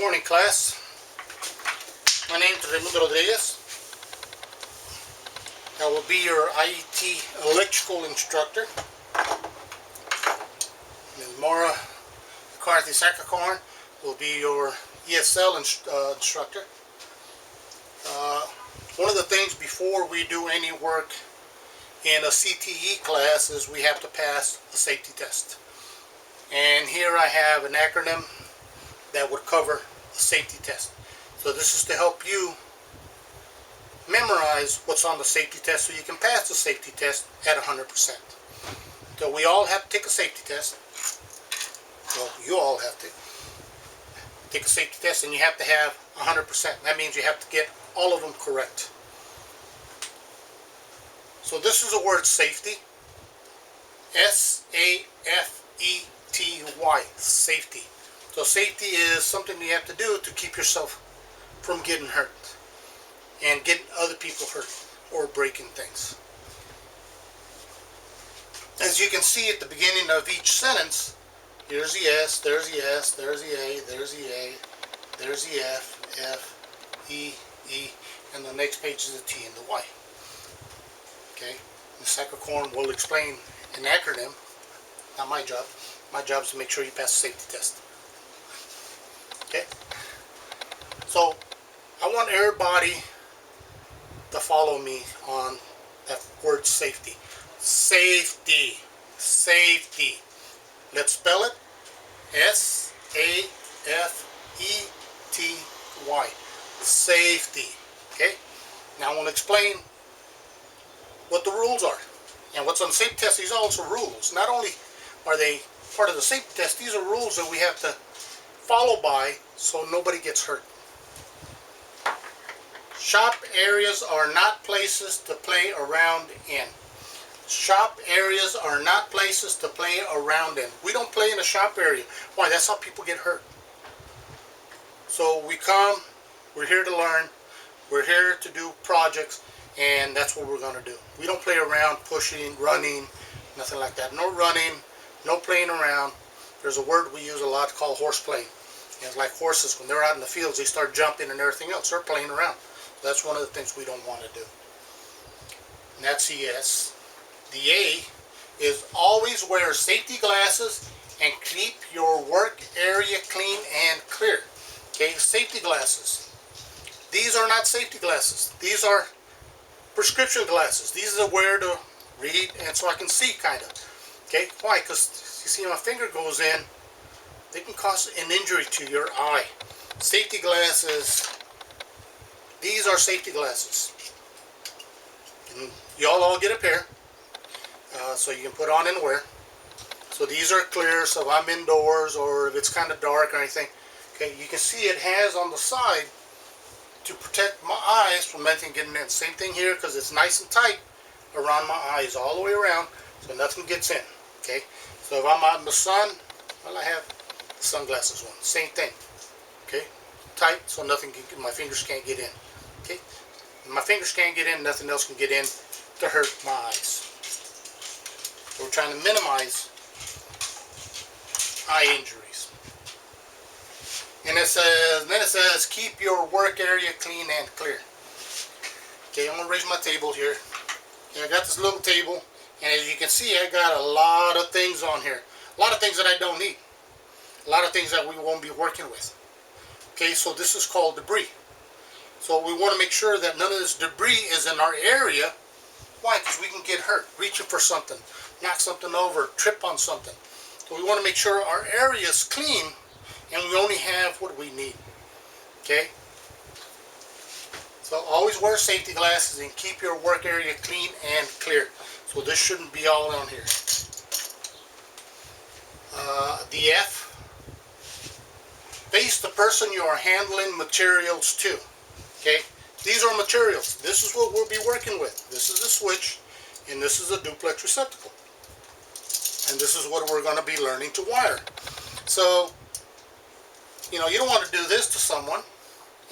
Morning class. My name is Raimundo Rodriguez. I will be your IET Electrical instructor. Ms. Maura McCarthy-Saccacorn will be your ESL instructor. One of the things before we do any work in a CTE class is we have to pass a safety test. And here I have an acronym that would cover a safety test. So this is to help you memorize what's on the safety test so you can pass the safety test at 100%. So we all have to take a safety test. Well, you all have to take a safety test, and you have to have 100%. That means you have to get all of them correct. So this is the word safety. S-A-F-E-T-Y, safety. So safety is something you have to do to keep yourself from getting hurt and getting other people hurt or breaking things. As you can see at the beginning of each sentence, here's the S, there's the S, there's the A, there's the A, there's the F, F, E, E, and the next page is the T and the Y. Okay, Ms. Saccacorn will explain an acronym, not my job. My job is to make sure you pass the safety test. Okay, so I want everybody to follow me on that word safety. Safety, safety. Let's spell it. S-A-F-E-T-Y. Safety. Okay, now I want to explain what the rules are. And what's on the safety test, these are also rules. Not only are they part of the safety test, these are rules that we have to follow by so nobody gets hurt. Shop areas are not places to play around in. Shop areas are not places to play around in. We don't play in a shop area. Why? That's how people get hurt. So we come, we're here to learn, we're here to do projects, and that's what we're going to do. We don't play around, pushing, running, nothing like that. No running, no playing around. There's a word we use a lot called horseplay. And it's like horses, when they're out in the fields, they start jumping and everything else. They're playing around. That's one of the things we don't want to do. And that's the S. The A is always wear safety glasses and keep your work area clean and clear. Okay, safety glasses. These are not safety glasses. These are prescription glasses. These are where to read and so I can see kind of. Okay, why? Because you see my finger goes in, they can cause an injury to your eye. Safety glasses, these are safety glasses. And y'all all get a pair, so you can put on and wear. So these are clear, so if I'm indoors or if it's kind of dark or anything, okay, you can see it has on the side to protect my eyes from anything getting in. Same thing here, because it's nice and tight around my eyes all the way around, so nothing gets in. Okay, so if I'm out in the sun, well, I have sunglasses on. Same thing. Okay, tight so nothing can, my fingers can't get in. Okay, if my fingers can't get in, nothing else can get in to hurt my eyes. So we're trying to minimize eye injuries. And then it says, keep your work area clean and clear. Okay, I'm gonna raise my table here. And I got this little table, and as you can see, I got a lot of things on here. A lot of things that I don't need. A lot of things that we won't be working with. Okay, so this is called debris. So we want to make sure that none of this debris is in our area. Why? Because we can get hurt reaching for something, knock something over, trip on something. So we want to make sure our area is clean and we only have what we need. Okay? So always wear safety glasses and keep your work area clean and clear. So this shouldn't be all on here. The F. Face the person you are handling materials to. Okay? These are materials. This is what we'll be working with. This is a switch, and this is a duplex receptacle. And this is what we're going to be learning to wire. So, you know, you don't want to do this to someone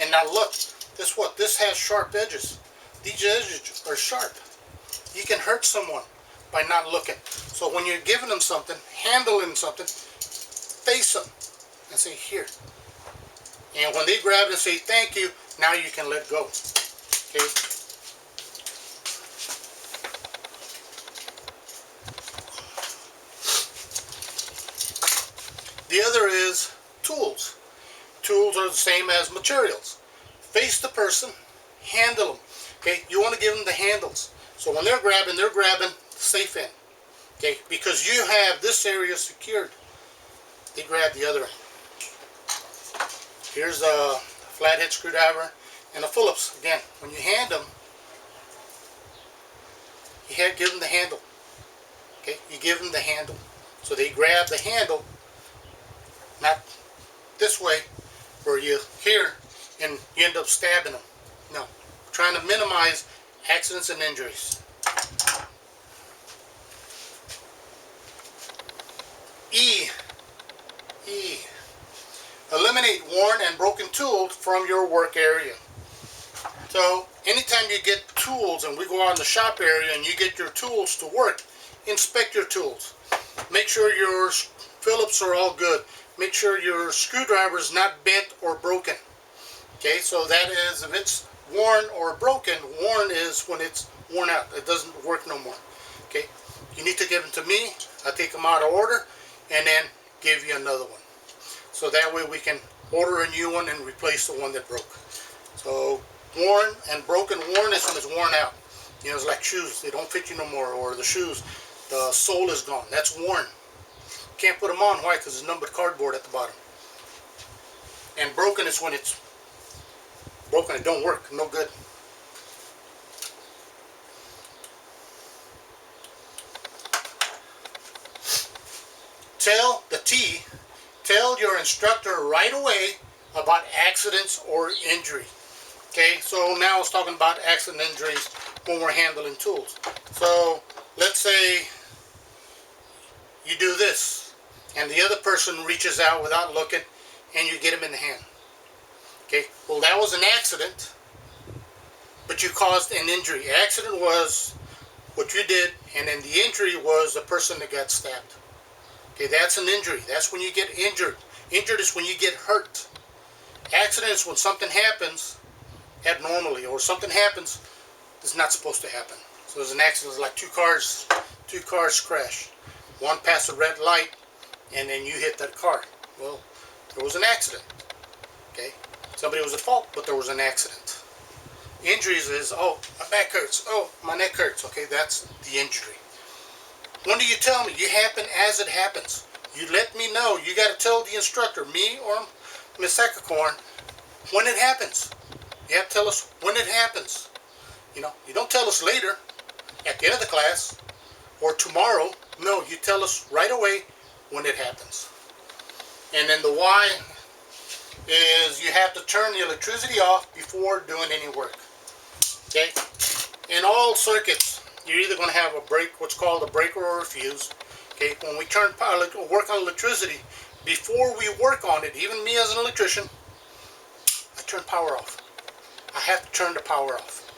and not look. Guess what? This has sharp edges. These edges are sharp. You can hurt someone by not looking. So when you're giving them something, handling something, face them and say, here, And when they grab it and say thank you, now you can let go. Okay. The other is tools. Tools are the same as materials. Face the person, handle them. Okay, you want to give them the handles. So when they're grabbing safe end. Okay, because you have this area secured. They grab the other end. Here's a flathead screwdriver and a Phillips. Again, when you hand them, you give them the handle. Okay, you give them the handle. So they grab the handle, not this way, where you here and you end up stabbing them. No, trying to minimize accidents and injuries. E. Eliminate worn and broken tools from your work area. So anytime you get tools, and we go out in the shop area and you get your tools to work, inspect your tools. Make sure your Phillips are all good. Make sure your screwdriver is not bent or broken. Okay, so that is, if it's worn or broken, worn is when it's worn out. It doesn't work no more. Okay, you need to give them to me. I take them out of order and then give you another one. So that way we can order a new one and replace the one that broke. So worn and broken, worn is when it's worn out. You know, it's like shoes. They don't fit you no more, or the shoes, the sole is gone. That's worn. Can't put them on. Why? Because it's numbered cardboard at the bottom. And broken is when it's broken. It don't work. No good. Tell your instructor right away about accidents or injury. Okay, so now it's talking about accident injuries when we're handling tools. So let's say you do this and the other person reaches out without looking and you get him in the hand. Okay, well, that was an accident, but you caused an injury. Accident was what you did, and then the injury was the person that got stabbed. Okay, that's an injury. That's when you get injured. Injured is when you get hurt. Accident is when something happens abnormally, or something happens that's not supposed to happen. So there's an accident. It's like two cars crash. One passed a red light, and then you hit that car. Well, there was an accident. Okay, somebody was at fault, but there was an accident. Injuries is, oh, my back hurts. Oh, my neck hurts. Okay, that's the injury. When do you tell me? You happen as it happens. You let me know. You got to tell the instructor, me or Miss Sacacorn, when it happens. You have to tell us when it happens. You know, you don't tell us later, at the end of the class, or tomorrow. No, you tell us right away when it happens. And then the why is you have to turn the electricity off before doing any work. Okay? In all circuits, you're either going to have a break, what's called a breaker or a fuse. Okay? When we work on electricity, before we work on it, even me as an electrician, I turn power off. I have to turn the power off.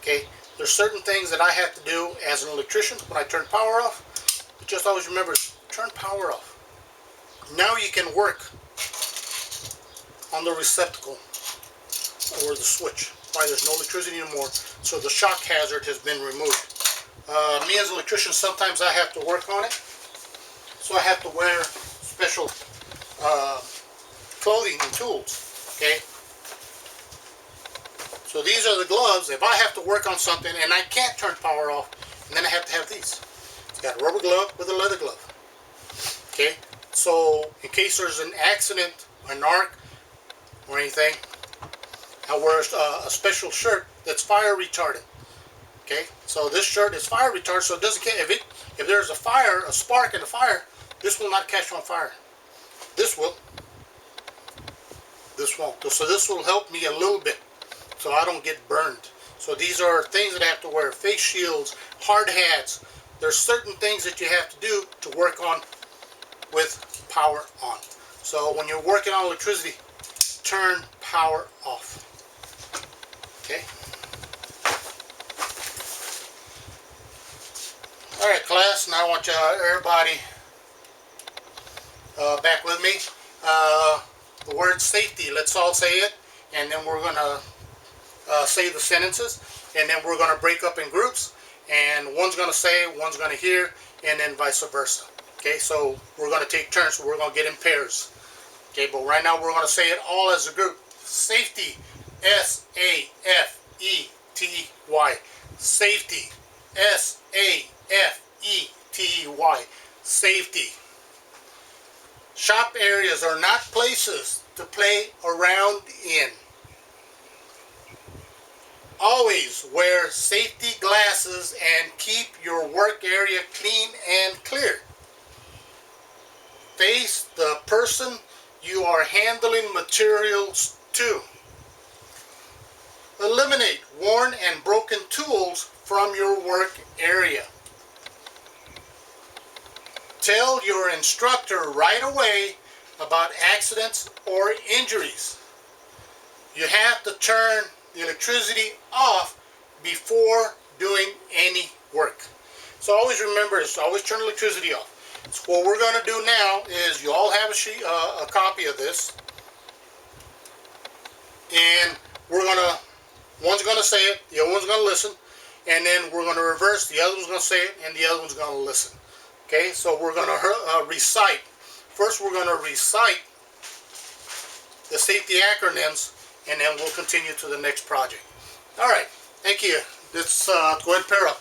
Okay? There's certain things that I have to do as an electrician when I turn power off. But just always remember, turn power off. Now you can work on the receptacle or the switch. Why? There's no electricity anymore, so the shock hazard has been removed. Me as an electrician, sometimes I have to work on it, so I have to wear special clothing and tools. Okay. So these are the gloves. If I have to work on something and I can't turn power off, and then I have to have these. It's got a rubber glove with a leather glove. Okay. So in case there's an accident, an arc, or anything, I wear a special shirt that's fire retardant. Okay, so this shirt is fire retardant, so it doesn't care if there's a fire, a spark in the fire, this will not catch on fire. This will. This won't. So this will help me a little bit, so I don't get burned. So these are things that I have to wear: face shields, hard hats. There's certain things that you have to do to work on with power on. So when you're working on electricity, turn power off. Okay. All right, class. Now I want everybody back with me. the word safety. Let's all say it, and then we're going to say the sentences, and then we're going to break up in groups, and one's going to say it, one's going to hear, and then vice versa. Okay, so we're going to take turns, so we're going to get in pairs. Okay, but right now we're going to say it all as a group. Safety. S-A-F-E-T-Y. Safety. S-A-F-E-T-Y. Safety. Shop areas are not places to play around in. Always wear safety glasses and keep your work area clean and clear. Face the person you are handling materials to. Eliminate worn and broken tools from your work area. Tell your instructor right away about accidents or injuries. You have to turn the electricity off before doing any work. So always remember, always turn the electricity off. So what we're going to do now is, you all have a copy of this, and one's going to say it, the other one's going to listen, and then we're going to reverse, the other one's going to say it, and the other one's going to listen. Okay, so we're going to recite. First we're going to recite the safety acronyms, and then we'll continue to the next project. Alright, thank you. Let's go ahead and pair up.